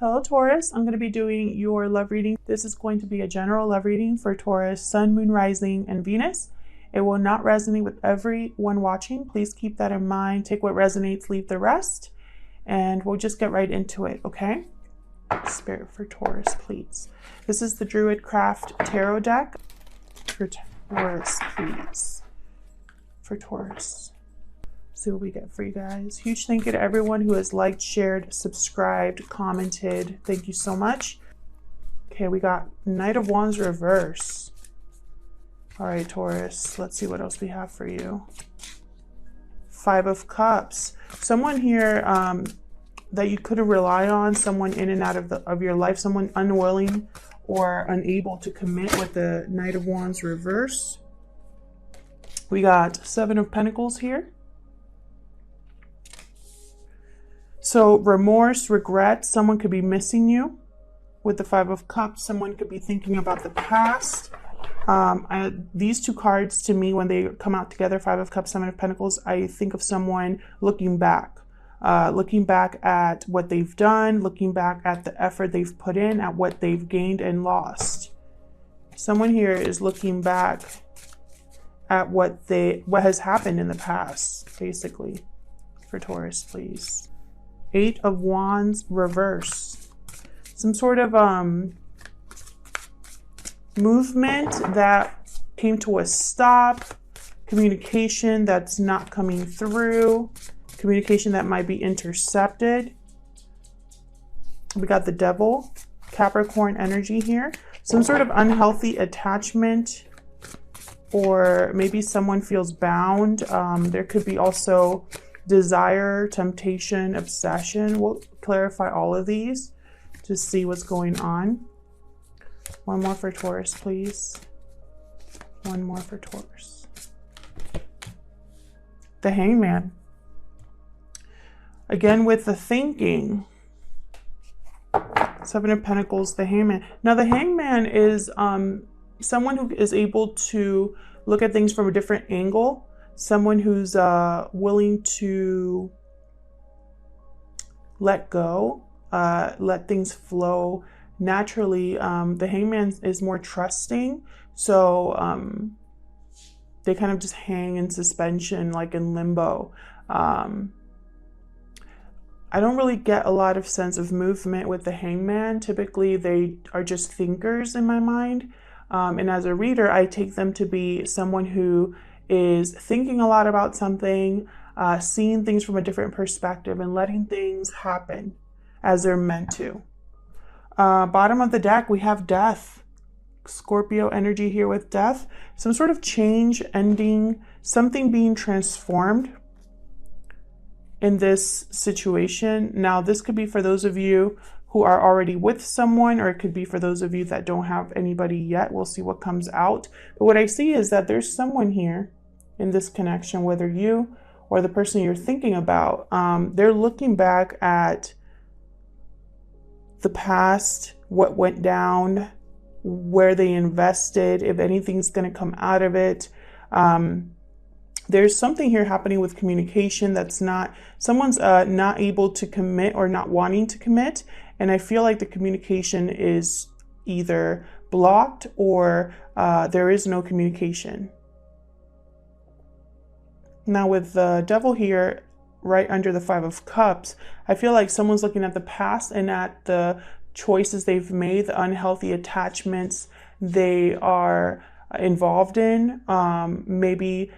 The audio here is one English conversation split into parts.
Hello Taurus, I'm going to be doing your love reading. This is going to be a general love reading for Taurus, Sun, Moon, Rising, and Venus. It will not resonate with everyone watching. Please keep that in mind. Take what resonates, leave the rest. And we'll just get right into it, okay? Spirit for Taurus, please. This is the Druidcraft Tarot deck for Taurus, please. For Taurus. See what we get for you guys. Huge thank you to everyone who has liked, shared, subscribed, commented. Thank you so much. Okay, we got Knight of Wands reverse. All right, Taurus, let's see what else we have for you. Five of Cups. Someone here that you couldn't rely on, someone in and out of your life, someone unwilling or unable to commit with the Knight of Wands reverse. We got Seven of Pentacles here. So remorse, regret, someone could be missing you. With the Five of Cups, someone could be thinking about the past. These two cards, to me, when they come out together, Five of Cups, Seven of Pentacles, I think of someone looking back at what they've done, looking back at the effort they've put in, at what they've gained and lost. Someone here is looking back at what has happened in the past, basically, for Taurus, please. Eight of Wands reverse. Some sort of movement that came to a stop, communication that's not coming through, communication that might be intercepted. We got the Devil, Capricorn energy here. Some sort of unhealthy attachment, or maybe someone feels bound. There could be also desire, temptation, obsession. We'll clarify all of these to see what's going on. One more for Taurus, please. One more for Taurus. The Hangman. Again with the thinking. Seven of Pentacles, the Hangman. Now the Hangman is someone who is able to look at things from a different angle. Someone who's willing to let go, let things flow naturally. The Hangman is more trusting, so they kind of just hang in suspension, like in limbo. I don't really get a lot of sense of movement with the Hangman. Typically, they are just thinkers in my mind. And as a reader, I take them to be someone who is thinking a lot about something, seeing things from a different perspective and letting things happen as they're meant to. Bottom of the deck, we have Death. Scorpio energy here with Death. Some sort of change, ending, something being transformed in this situation. Now, this could be for those of you who are already with someone, or it could be for those of you that don't have anybody yet. We'll see what comes out. But what I see is that there's someone here in this connection, whether you or the person you're thinking about, they're looking back at the past, what went down, where they invested, if anything's going to come out of it. There's something here happening with communication that's not, someone's not able to commit or not wanting to commit. And I feel like the communication is either blocked or there is no communication. Now with the Devil here, right under the Five of Cups, I feel like someone's looking at the past and at the choices they've made, the unhealthy attachments they are involved in. Maybe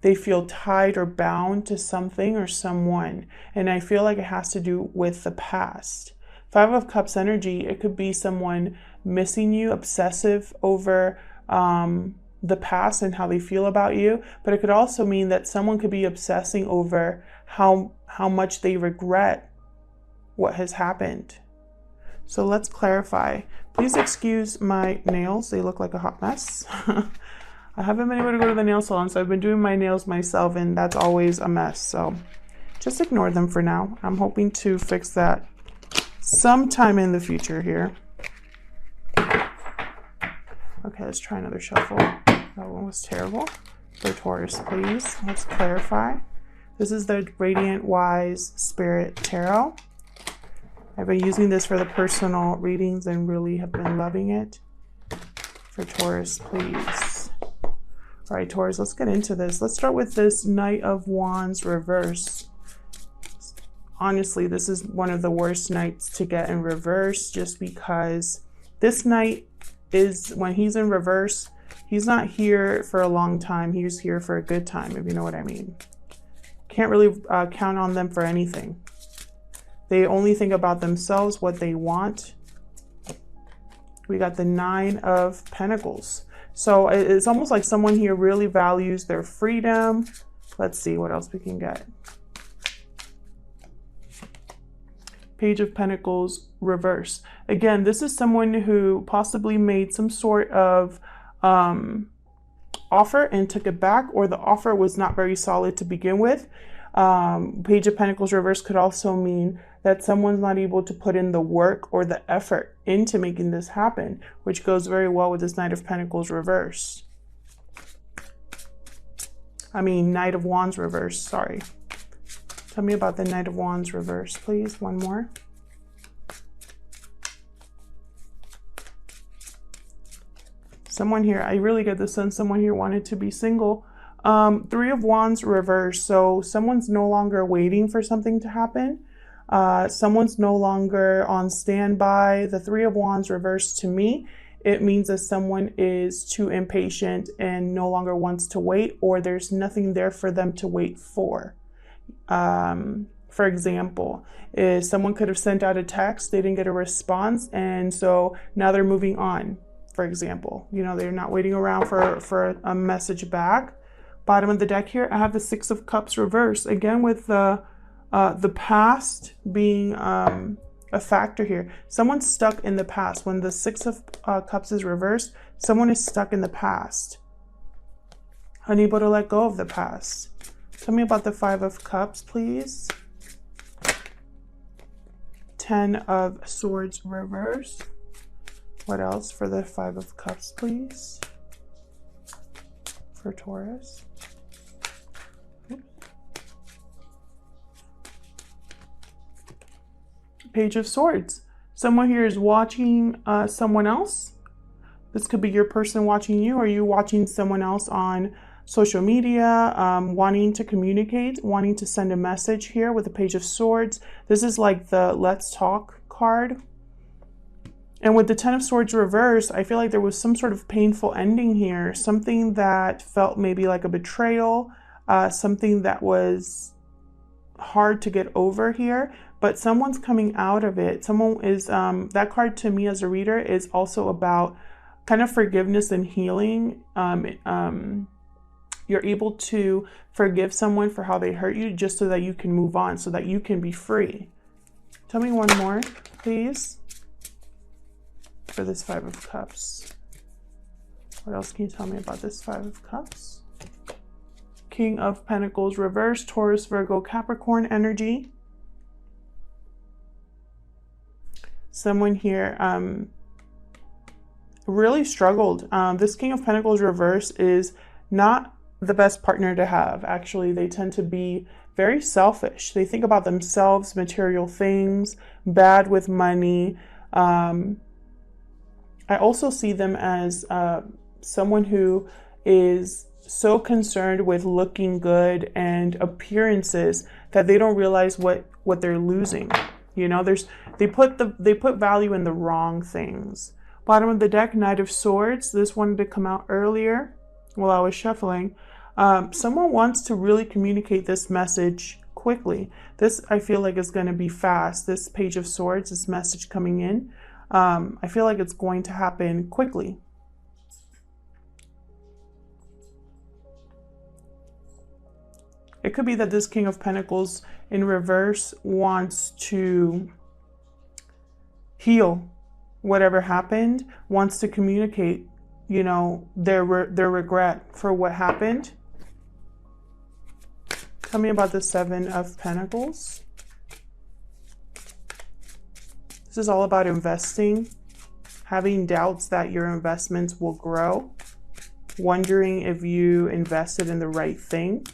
they feel tied or bound to something or someone. And I feel like it has to do with the past. Five of Cups energy, it could be someone missing you, obsessive over the past and how they feel about you. But it could also mean that someone could be obsessing over how much they regret what has happened. So let's clarify. Please excuse my nails. They look like a hot mess. I haven't been able to go to the nail salon, so I've been doing my nails myself, and that's always a mess. So just ignore them for now. I'm hoping to fix that sometime in the future here. Okay, let's try another shuffle. That one was terrible. For Taurus, please. Let's clarify. This is the Radiant Wise Spirit Tarot. I've been using this for the personal readings and really have been loving it. For Taurus, please. All right, Taurus, let's get into this. Let's start with this Knight of Wands reverse. Honestly, this is one of the worst nights to get in reverse, just because this Knight is, when he's in reverse, he's not here for a long time. He's here for a good time, if you know what I mean. Can't really count on them for anything. They only think about themselves, what they want. We got the Nine of Pentacles. So it's almost like someone here really values their freedom. Let's see what else we can get. Page of Pentacles reverse. Again, this is someone who possibly made some sort of offer and took it back, or the offer was not very solid to begin with. Page of Pentacles reverse could also mean that someone's not able to put in the work or the effort into making this happen, which goes very well with this Knight of Pentacles reverse. I mean, Knight of Wands reverse, sorry. Tell me about the Knight of Wands reverse, please. One more. Someone here, I really get the sense someone here wanted to be single. Three of Wands reverse. So someone's no longer waiting for something to happen. Someone's no longer on standby. The Three of Wands reverse, to me, it means that someone is too impatient and no longer wants to wait, or there's nothing there for them to wait for. For example, is someone could have sent out a text, they didn't get a response, and so now they're moving on. For example, you know, they're not waiting around for a message back. Bottom of the deck here, I have the Six of Cups reverse. Again, with the past being a factor here. Someone's stuck in the past. When the Six of Cups is reversed, someone is stuck in the past, unable to let go of the past. Tell me about the Five of Cups, please. Ten of Swords reverse. What else for the Five of Cups, please? For Taurus. Page of Swords. Someone here is watching someone else. This could be your person watching you, or you watching someone else on social media, wanting to communicate, wanting to send a message here with the Page of Swords. This is like the Let's Talk card. And with the Ten of Swords reverse, I feel like there was some sort of painful ending here, something that felt maybe like a betrayal, something that was hard to get over here, but someone's coming out of it. Someone is, that card to me as a reader is also about kind of forgiveness and healing. You're able to forgive someone for how they hurt you, just so that you can move on, so that you can be free. Tell me one more, please, for this Five of Cups. What else can you tell me about this Five of Cups? King of Pentacles reverse, Taurus, Virgo, Capricorn energy. Someone here really struggled. This King of Pentacles reverse is not the best partner to have. Actually, they tend to be very selfish. They think about themselves, material things, bad with money. I also see them as someone who is so concerned with looking good and appearances that they don't realize what they're losing. You know, they put value in the wrong things. Bottom of the deck, Knight of Swords. This wanted to come out earlier while I was shuffling. Someone wants to really communicate this message quickly. This, I feel like, is going to be fast. This Page of Swords, this message coming in, I feel like it's going to happen quickly. It could be that this King of Pentacles in reverse wants to heal whatever happened, wants to communicate, you know, their regret for what happened. Tell me about the Seven of Pentacles. This is all about investing, having doubts that your investments will grow, wondering if you invested in the right thing,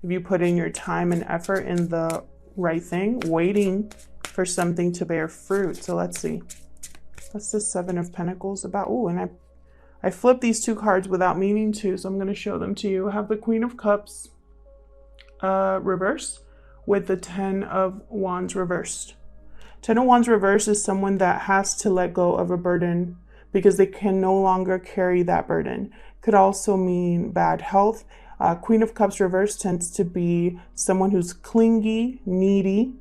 if you put in your time and effort in the right thing, waiting for something to bear fruit. So let's see. That's the Seven of Pentacles about. Oh, and I flipped these two cards without meaning to, so I'm going to show them to you. I have the Queen of Cups reversed with the Ten of Wands reversed. Ten of Wands reversed is someone that has to let go of a burden because they can no longer carry that burden. Could also mean bad health. Queen of Cups reversed tends to be someone who's clingy, needy,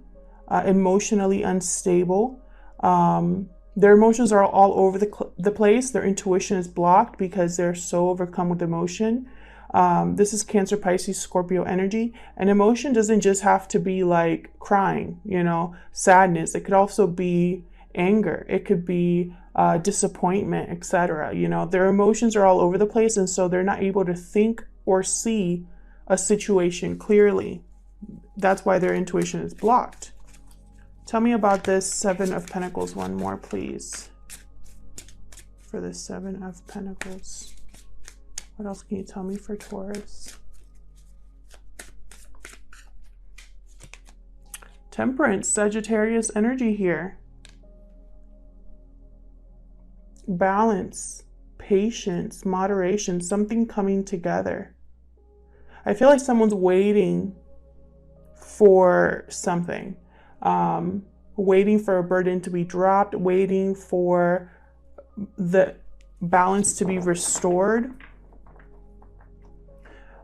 emotionally unstable. Their emotions are all over the place. Their intuition is blocked because they're so overcome with emotion. This is Cancer, Pisces, Scorpio energy. And emotion doesn't just have to be like crying, you know, sadness. It could also be anger. It could be disappointment, etc. You know, their emotions are all over the place. And so they're not able to think or see a situation clearly. That's why their intuition is blocked. Tell me about this Seven of Pentacles one more, please. For the Seven of Pentacles. What else can you tell me for Taurus? Temperance, Sagittarius energy here. Balance, patience, moderation, something coming together. I feel like someone's waiting for something. Waiting for a burden to be dropped, waiting for the balance to be restored.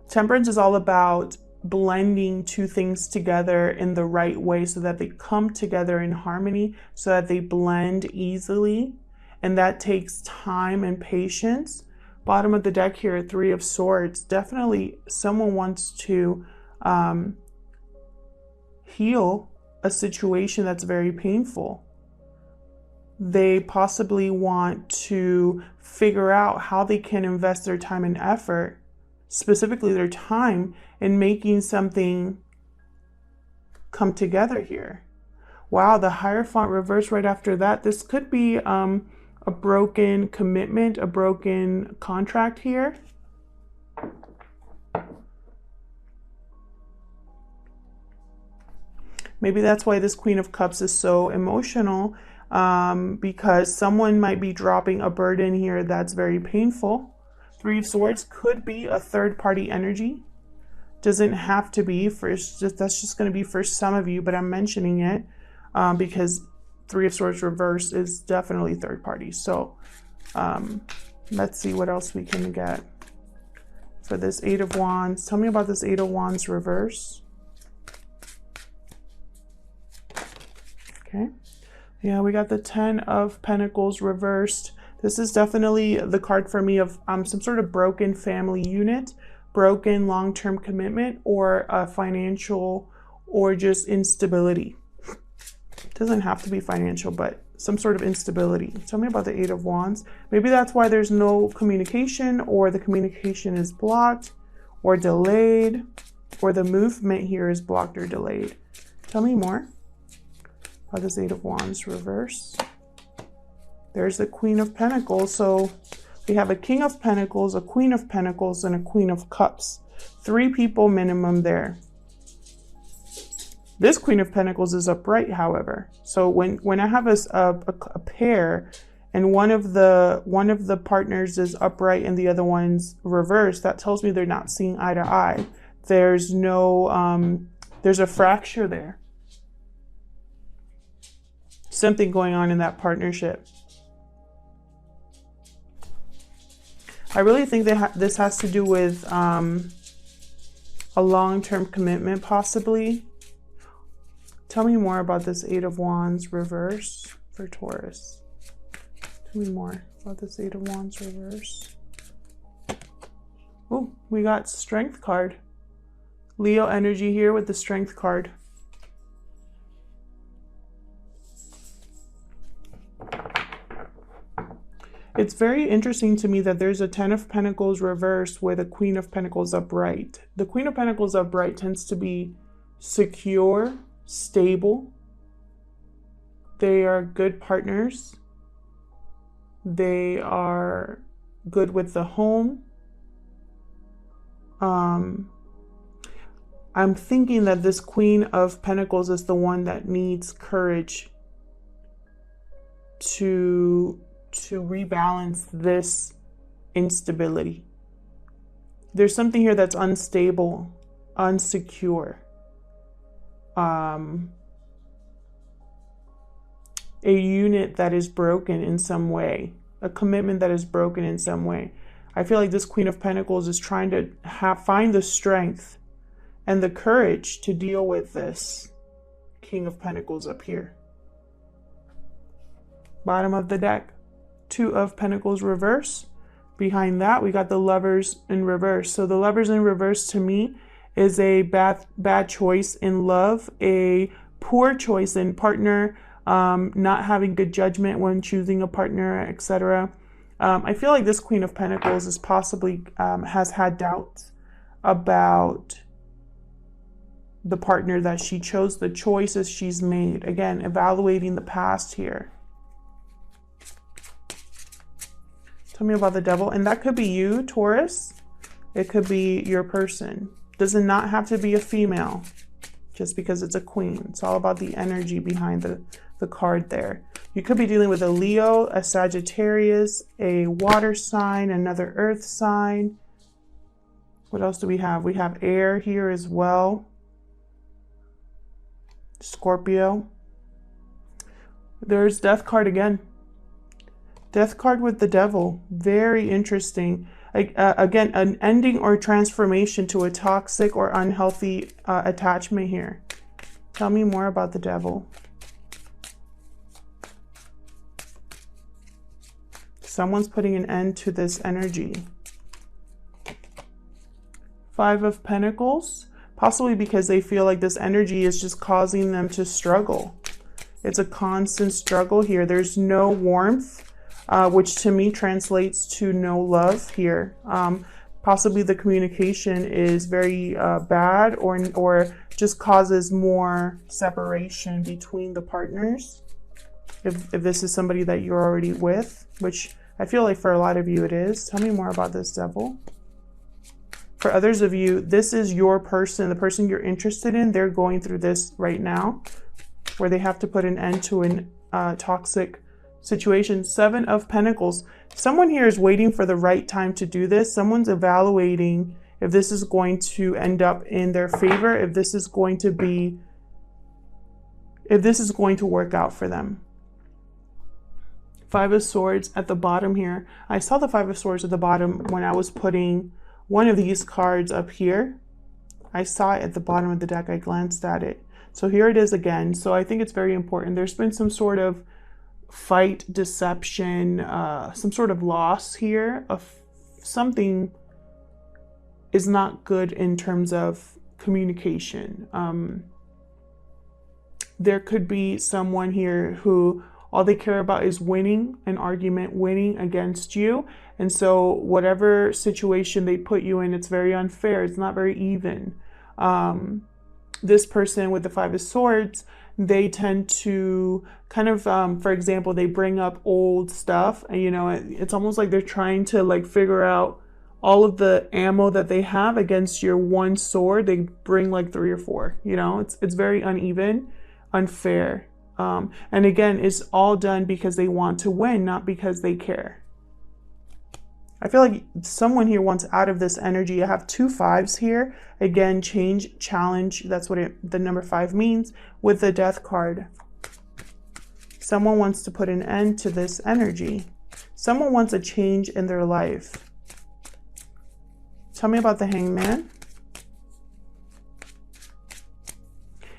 Temperance is all about blending two things together in the right way so that they come together in harmony, so that they blend easily. And that takes time and patience. Bottom of the deck here, Three of Swords. Definitely someone wants to heal a situation that's very painful. They possibly want to figure out how they can invest their time and effort, specifically their time, in making something come together here. Wow, the Hierophant reversed right after that. This could be a broken commitment, a broken contract here. Maybe that's why this Queen of Cups is so emotional, because someone might be dropping a burden here that's very painful. Three of Swords could be a third-party energy. Doesn't have to be that's just going to be for some of you, but I'm mentioning it because Three of Swords reverse is definitely third party. So let's see what else we can get for this Eight of Wands. Tell me about this Eight of Wands reverse. Okay. Yeah, we got the Ten of Pentacles reversed. This is definitely the card for me of some sort of broken family unit, broken long-term commitment, or financial, or just instability. It doesn't have to be financial, but some sort of instability. Tell me about the Eight of Wands. Maybe that's why there's no communication, or the communication is blocked or delayed, or the movement here is blocked or delayed. Tell me more about this Eight of Wands reverse. There's the Queen of Pentacles. So we have a King of Pentacles, a Queen of Pentacles, and a Queen of Cups. 3 people minimum there. This Queen of Pentacles is upright, however. So when I have a pair and one of the partners is upright and the other one's reversed, that tells me they're not seeing eye to eye. There's no there's a fracture there. Something going on in that partnership. I really think that this has to do with a long-term commitment, possibly. Tell me more about this Eight of Wands reverse for Taurus. Tell me more about this Eight of Wands reverse. Oh, we got Strength card. Leo energy here with the Strength card. It's very interesting to me that there's a Ten of Pentacles reversed with a Queen of Pentacles upright. The Queen of Pentacles upright tends to be secure, stable. They are good partners. They are good with the home. I I'm thinking that this Queen of Pentacles is the one that needs courage to rebalance this instability. There's something here that's unstable, unsecure. A unit that is broken in some way, a commitment that is broken in some way. I feel like this Queen of Pentacles is trying to find the strength and the courage to deal with this King of Pentacles up here. Bottom of the deck, Two of Pentacles reverse. Behind that, we got the Lovers in reverse. So the Lovers in reverse to me is a bad choice in love, a poor choice in partner, not having good judgment when choosing a partner, etc. I feel like this Queen of Pentacles is possibly has had doubts about the partner that she chose, the choices she's made. Again, evaluating the past here. Tell me about the Devil. And that could be you, Taurus. It could be your person. Does it not have to be a female just because it's a queen? It's all about the energy behind the card there. You could be dealing with a Leo, a Sagittarius, a water sign, another earth sign. What else do we have? We have air here as well. Scorpio. There's Death card again. Death card with the Devil. Very interesting. Again, an ending or transformation to a toxic or unhealthy attachment here. Tell me more about the Devil. Someone's putting an end to this energy. Five of Pentacles. Possibly because they feel like this energy is just causing them to struggle. It's a constant struggle here. There's no warmth, which to me translates to no love here. Possibly the communication is very bad or just causes more separation between the partners. If this is somebody that you're already with, which I feel like for a lot of you it is. Tell me more about this Devil. For others of you, this is your person, the person you're interested in. They're going through this right now where they have to put an end to a toxic situation. Seven of Pentacles. Someone here is waiting for the right time to do this. Someone's evaluating if this is going to end up in their favor, if this is going to work out for them. Five of Swords at the bottom here. I saw the Five of Swords at the bottom when I was putting one of these cards up here. I saw it at the bottom of the deck. I glanced at it. So here it is again. So I think it's very important. There's been some sort of fight, deception, some sort of loss here of something is not good in terms of communication. There could be someone here who all they care about is winning an argument, winning against you. And so whatever situation they put you in, it's very unfair. It's not very even. This person with the Five of Swords, they tend to kind of, for example, they bring up old stuff. And, you know, it's almost like they're trying to like figure out all of the ammo that they have against your one sword. They bring like 3 or 4, you know, it's very uneven, unfair. And again, it's all done because they want to win, not because they care. I feel like someone here wants out of this energy. I have 2 5s here. Again, change, challenge. That's what the number 5 means with the Death card. Someone wants to put an end to this energy. Someone wants a change in their life. Tell me about the Hangman.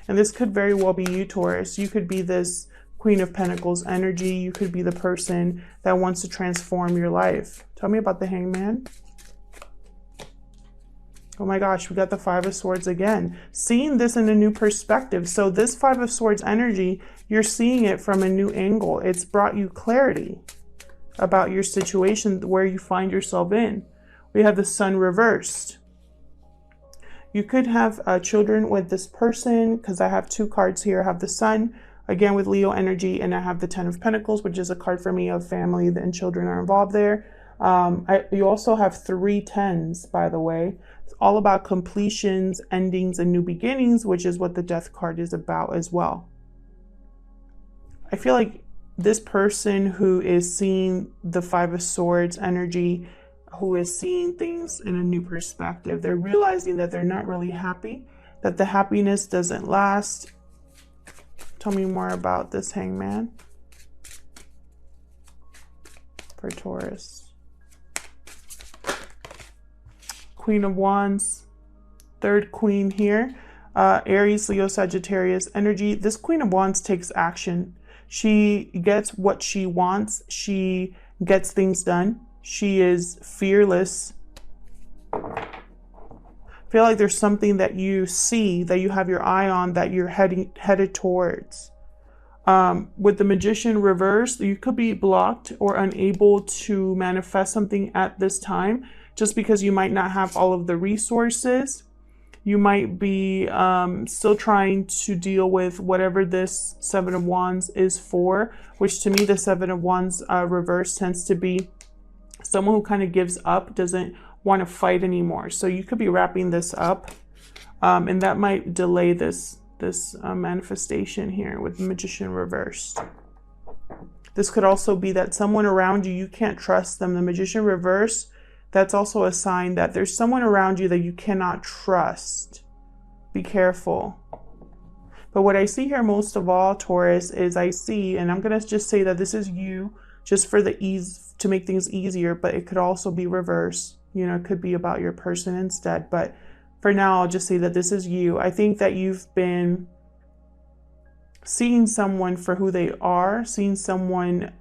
And this could very well be you, Taurus. You could be this Queen of Pentacles energy. You could be the person that wants to transform your life. Tell me about the Hangman. Oh my gosh, we got the Five of Swords again. Seeing this in a new perspective. So this Five of Swords energy, you're seeing it from a new angle. It's brought you clarity about your situation, where you find yourself in. We have the Sun reversed. You could have children with this person, because I have 2 cards here. I have the Sun, again with Leo energy, and I have the Ten of Pentacles, which is a card for me of family and children are involved there. You also have 3 10s, by the way. It's all about completions, endings, and new beginnings, which is what the Death card is about as well. I feel like this person who is seeing the 5 of Swords energy, who is seeing things in a new perspective, they're realizing that they're not really happy, that the happiness doesn't last. Tell me more about this Hangman for Taurus. Queen of Wands, 3rd Queen here. Aries, Leo, Sagittarius energy. This Queen of Wands takes action. She gets what she wants. She gets things done. She is fearless. I feel like there's something that you see, that you have your eye on, that you're headed towards. With the Magician reversed, you could be blocked or unable to manifest something at this time just because you might not have all of the resources. You might be still trying to deal with whatever this 7 of Wands is for, which to me, the 7 of Wands reverse tends to be someone who kind of gives up, doesn't want to fight anymore. So you could be wrapping this up, and that might delay this manifestation here with the Magician reversed. This could also be that someone around you can't trust them. The Magician reverse, that's also a sign that there's someone around you that you cannot trust. Be careful. But what I see here most of all, Taurus, is I see, and I'm going to just say that this is you, just for the ease, to make things easier, but it could also be reverse. You know, it could be about your person instead. But for now, I'll just say that this is you. I think that you've been seeing someone for who they are, seeing someone,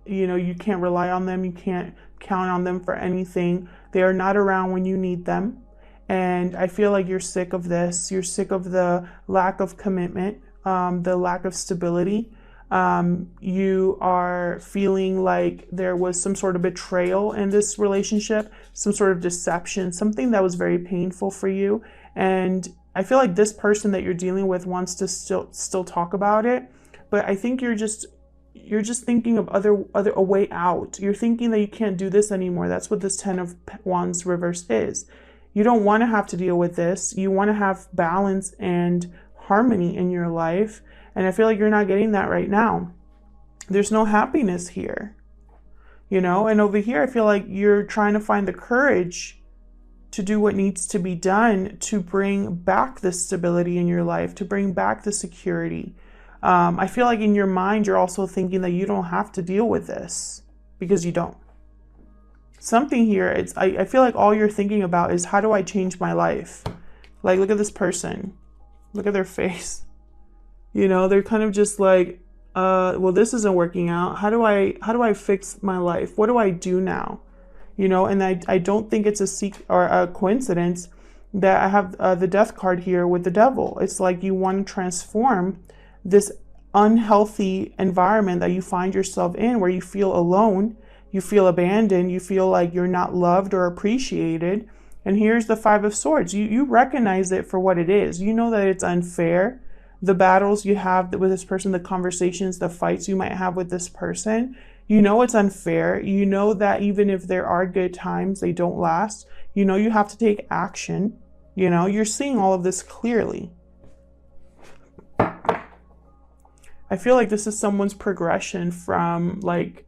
you know, you can't rely on them. You can't count on them for anything. They are not around when you need them. And I feel like you're sick of this. You're sick of the lack of commitment, the lack of stability. You are feeling like there was some sort of betrayal in this relationship, some sort of deception, something that was very painful for you. And I feel like this person that you're dealing with wants to still talk about it, but I think you're just thinking of a way out. You're thinking that you can't do this anymore. That's what this 10 of Wands reverse is. You don't want to have to deal with this. You want to have balance and harmony in your life. And I feel like you're not getting that right now. There's no happiness here, you know? And over here, I feel like you're trying to find the courage to do what needs to be done to bring back the stability in your life, to bring back the security. I feel like in your mind, you're also thinking that you don't have to deal with this because you don't. Something here, I feel like all you're thinking about is, how do I change my life? Like, look at this person. Look at their face. You know, they're kind of just like, well, this isn't working out. How do I fix my life? What do I do now? You know, and I don't think it's a coincidence that I have the Death card here with the Devil. It's like you want to transform this unhealthy environment that you find yourself in, where you feel alone, you feel abandoned, you feel like you're not loved or appreciated. And here's the 5 of Swords. You recognize it for what it is. You know that it's unfair. The battles you have with this person, the conversations, the fights you might have with this person, you know it's unfair. You know that even if there are good times, they don't last. You know you have to take action. You know, you're seeing all of this clearly. I feel like this is someone's progression from like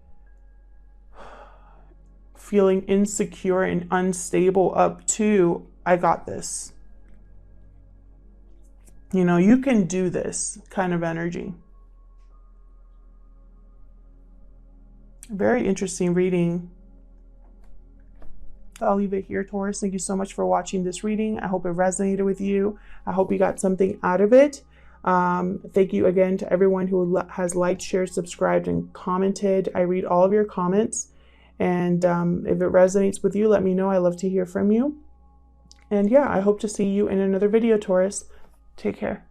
feeling insecure and unstable up to, I got this. You know, you can do this kind of energy. Very interesting reading. I'll leave it here, Taurus. Thank you so much for watching this reading. I hope it resonated with you. I hope you got something out of it. Thank you again to everyone who has liked, shared, subscribed, and commented. I read all of your comments. And if it resonates with you, let me know. I love to hear from you. And yeah, I hope to see you in another video, Taurus. Take care.